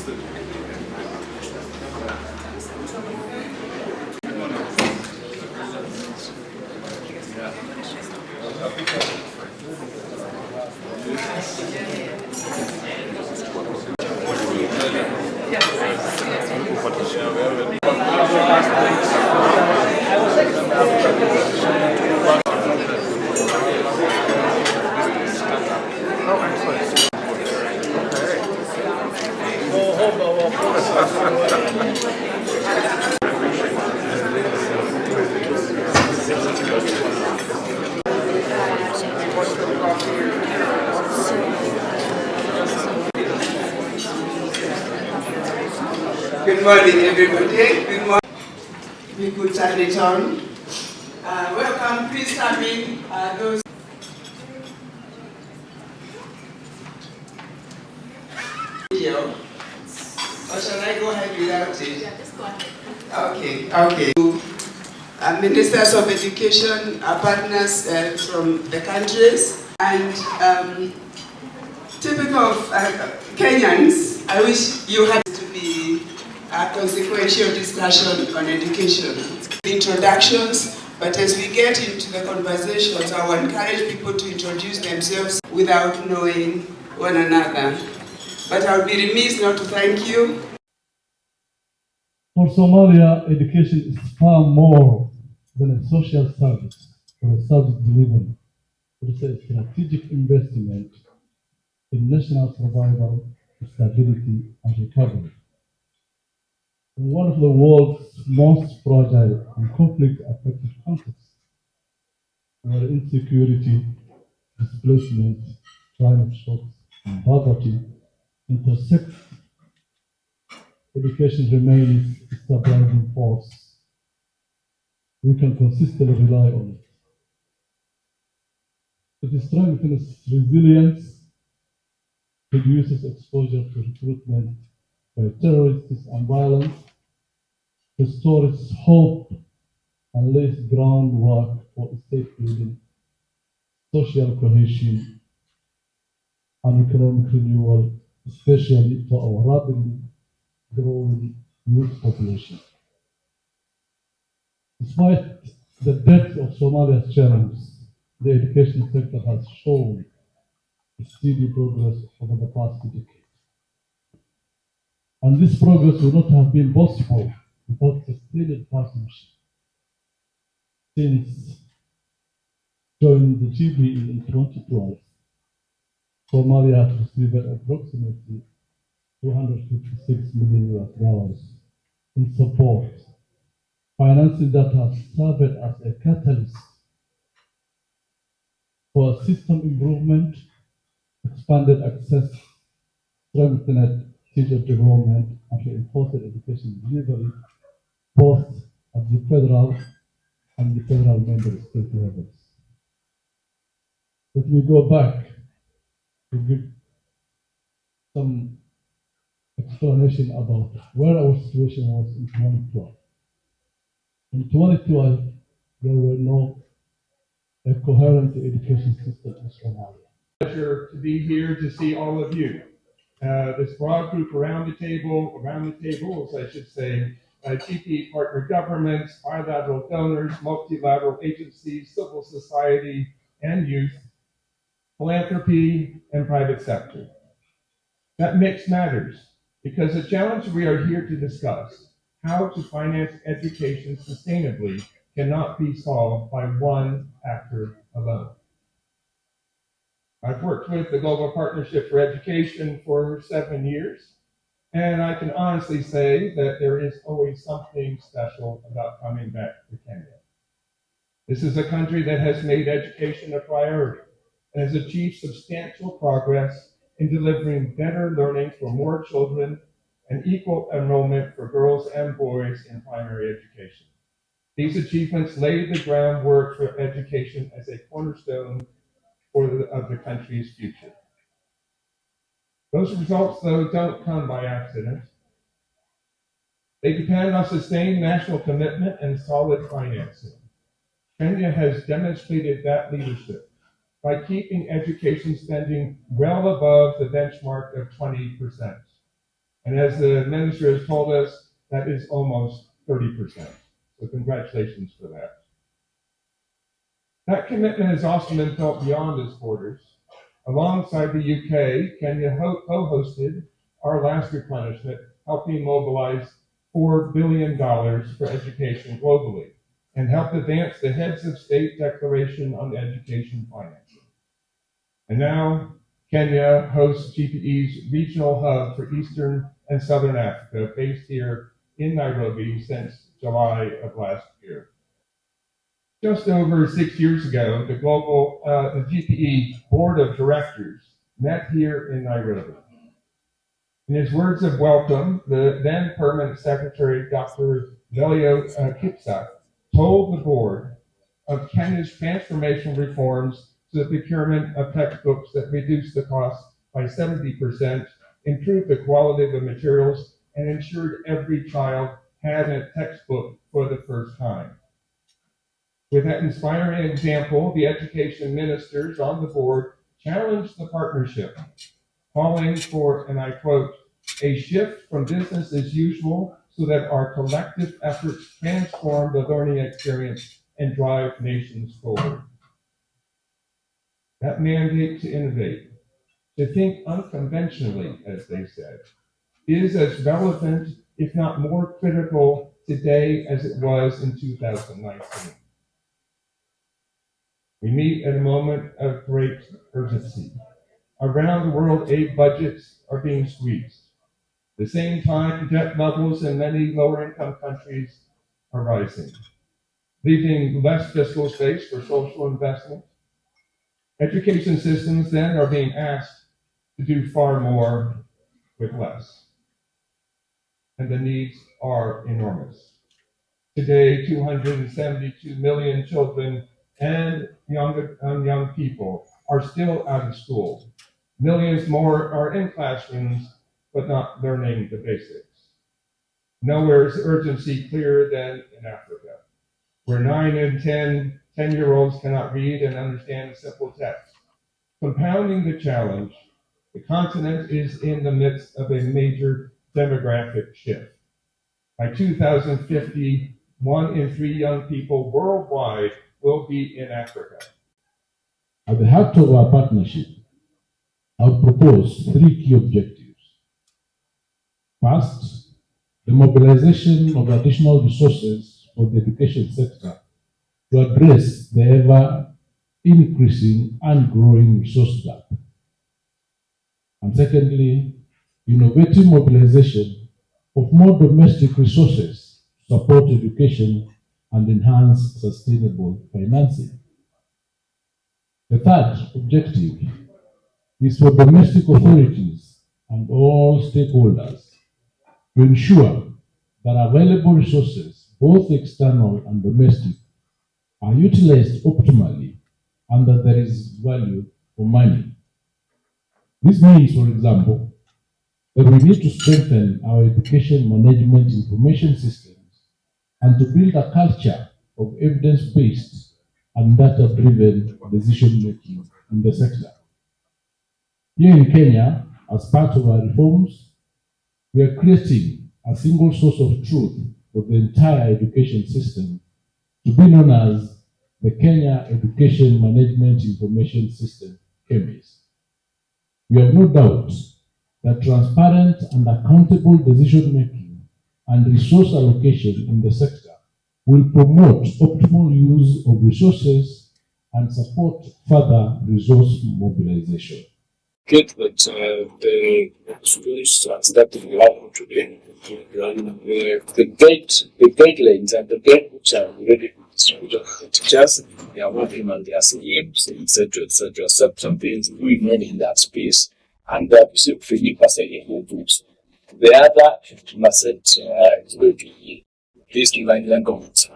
Good morning, everybody. Good morning. We could turn it on. Welcome, please come in. Those video. Or shall I go ahead without it? Yeah, just go ahead. Okay. Ministers of Education, our partners from the countries, and typical of Kenyans, I wish you had to be a consequential discussion on education. Introductions, but as we get into the conversations, I will encourage people to introduce themselves without knowing one another. But I would be remiss not to thank you. For Somalia, education is far more than a social service or a service delivery. It is a strategic investment in national survival, stability, and recovery. In one of the world's most fragile and conflict-affected contexts, where insecurity, displacement, climate shocks, and poverty intersect, education remains a stabilizing force. We can consistently rely on it. It strengthens resilience, reduces exposure to recruitment by terrorists and violence, restores hope, and lays groundwork for state building, social cohesion, and economic renewal, especially for our rapidly growing youth population. Despite the depth of Somalia's challenges, the education sector has shown steady progress over the past decade. And this progress would not have been possible without sustained partnership. Since joining the GBE in 2012, Somalia has received approximately $256 million in support, financing that has served as a catalyst for system improvement, expanded access, strengthened teacher development, and reinforced education delivery, both at the federal and the federal member state levels. Let me go back to give some explanation about where our situation was in 2012. In 2012, there were no coherent education system in Somalia. Pleasure to be here to see all of you. This broad group around the tables, I should say, GP partner governments, bilateral donors, multilateral agencies, civil society and youth, philanthropy, and private sector. That mix matters because the challenge we are here to discuss, how to finance education sustainably, cannot be solved by one actor alone. I've worked with the Global Partnership for Education for 7 years, and I can honestly say that there is always something special about coming back to Kenya. This is a country that has made education a priority and has achieved substantial progress in delivering better learning for more children and equal enrollment for girls and boys in primary education. These achievements lay the groundwork for education as a cornerstone of the country's future. Those results, though, don't come by accident. They depend on sustained national commitment and solid financing. Kenya has demonstrated that leadership by keeping education spending well above the benchmark of 20%. And as the minister has told us, that is almost 30%. So congratulations for that. That commitment has also been felt beyond its borders. Alongside the UK, Kenya co-hosted our last replenishment, helping mobilize $4 billion for education globally, and helped advance the Heads of State Declaration on Education Financing. And now, Kenya hosts GPE's regional hub for Eastern and Southern Africa, based here in Nairobi since July of last year. Just over 6 years ago, the GPE Board of Directors met here in Nairobi. In his words of welcome, the then Permanent Secretary, Dr. Velio Kipsak, told the board of Kenya's transformational reforms to the procurement of textbooks that reduced the cost by 70%, improved the quality of the materials, and ensured every child had a textbook for the first time. With that inspiring example, the education ministers on the board challenged the partnership, calling for, and I quote, a shift from business as usual so that our collective efforts transform the learning experience and drive nations forward. That mandate to innovate, to think unconventionally, as they said, is as relevant, if not more critical today as it was in 2019. We meet at a moment of great urgency. Around the world, aid budgets are being squeezed. At the same time, debt levels in many lower-income countries are rising, leaving less fiscal space for social investment. Education systems then are being asked to do far more with less, and the needs are enormous. Today, 272 million children and young people are still out of school. Millions more are in classrooms, but not learning the basics. Nowhere is urgency clearer than in Africa, where 9 in 10-year-olds cannot read and understand simple text. Compounding the challenge, the continent is in the midst of a major demographic shift. By 2050, 1 in 3 young people worldwide will be in Africa. At the heart of our partnership, I would propose 3 key objectives. First, the mobilization of additional resources for the education sector to address the ever-increasing and growing resource gap. And secondly, innovative mobilization of more domestic resources to support education and enhance sustainable financing. The third objective is for domestic authorities and all stakeholders to ensure that available resources, both external and domestic, are utilized optimally and that there is value for money. This means, for example, that we need to strengthen our education management information systems and to build a culture of evidence-based and data-driven decision-making in the sector. Here in Kenya, as part of our reforms, we are creating a single source of truth for the entire education system to be known as the Kenya Education Management Information System, KEMIS. We have no doubt that transparent and accountable decision-making and resource allocation in the sector will promote optimal use of resources and support further resource mobilization. Good that the schools are starting now today. The guidelines and the guidebooks are already distributed to the teachers. They are working on their schemes, etc., etc. Some things going on in that space, and that is 50% in books. The other 50% is going to be based on language.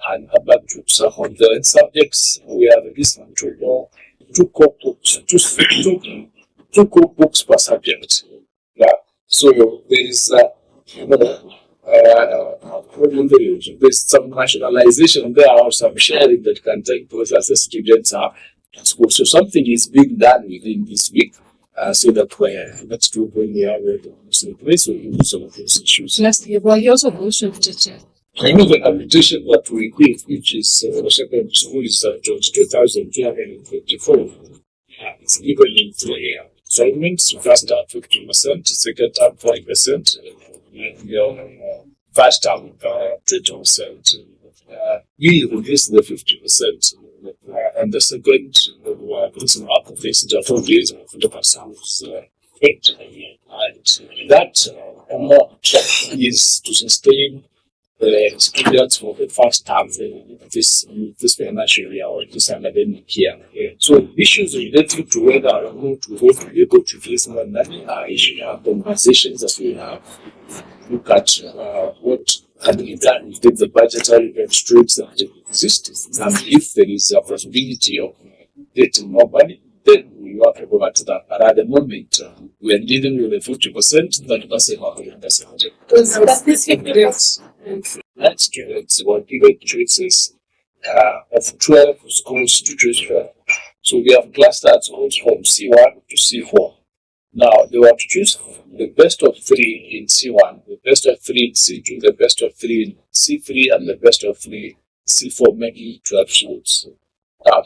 And about groups on the subjects, we have this one to know 2 core books, 2 core books per subject. Yeah. So there is there's some rationalization there or some sharing that can take place as the students are at school. So something is being done within this week. so that let's do bring the other to the place where you some of those issues. Last year, well, you also go to the I know the application that we give, which is for secondary school, is 22,254. It's given in 3 segments. First term 50%, second term 5%, first term 20%. We reduce the 50%, and the second person up of this is 4 days for the person. And that amount is to sustain the students for the first term this financial year or this academic year. So issues related to whether or not we will be able to face more money are conversations that we have. Look at what can be done if the budgetary constraints that exist, and if there is a possibility of getting more money, then we work about that. But at the moment, we are dealing with a 50%, 30% of the understanding. That students were given choices of 12 schools to choose from. So we have clustered schools from C1 to C4. Now they were to choose the best of 3 in C1, the best of 3 in C2, the best of 3 in C3, and the best of 3 C4, making 12 schools.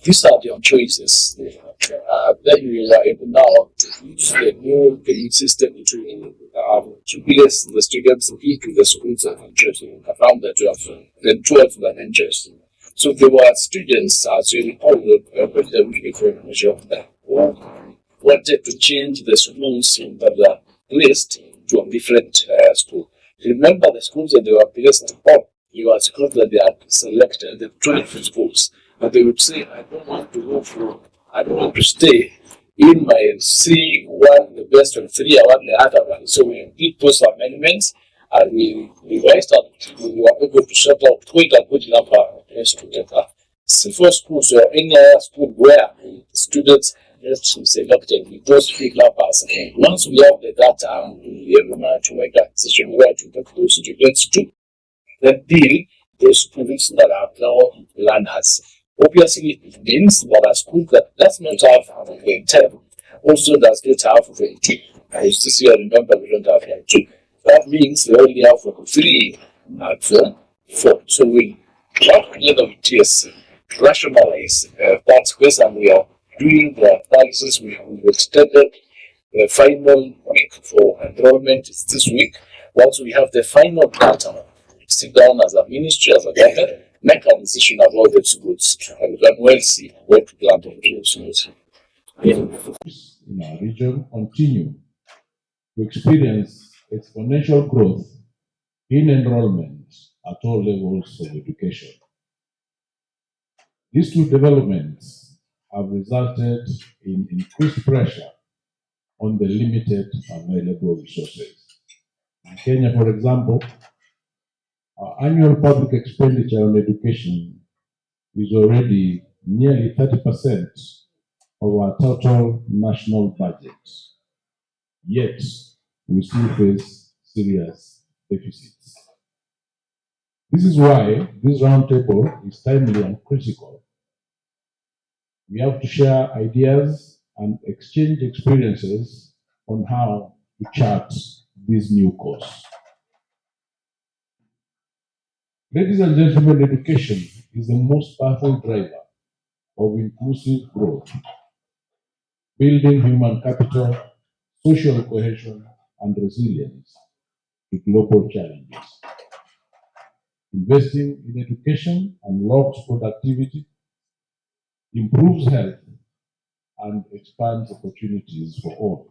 These are their choices. Then we are able now to use the new grading system to place the students into the schools of interest around the 12 that interest. So there were students, as you recall, wanted to change the schools that were placed to a different school. Remember the schools that they were placed on, you are schools that they had selected, the 12 schools. But they would say, I don't want to stay in my C1, the best of 3, I want the other one. So we did those amendments and we revised that. We were able to set up quite a good number of students. C4 schools or any other school where the students just selected with those 3 numbers. Once we have the data, we'll be able to make a decision where to take those students to. Then deal those students that are now learners. Obviously, it means that a school that does not have grade 10 also does not have grade 2. I used to see, I remember we don't have grade 2. That means they only have 3 and 4. So we work together with TSC to rationalize that question. We are doing the analysis. We have extended the final week for enrollment this week. Once we have the final data, sit down as a ministry, as a government, make a decision about the schools, and then we'll see what to plan to do. In our region continue to experience exponential growth in enrollment at all levels of education. These 2 developments have resulted in increased pressure on the limited available resources. In Kenya, for example, our annual public expenditure on education is already nearly 30% of our total national budget. Yet, we still face serious deficits. This is why this roundtable is timely and critical. We have to share ideas and exchange experiences on how to chart this new course. Ladies and gentlemen, education is the most powerful driver of inclusive growth, building human capital, social cohesion, and resilience to global challenges. Investing in education unlocks productivity, improves health, and expands opportunities for all.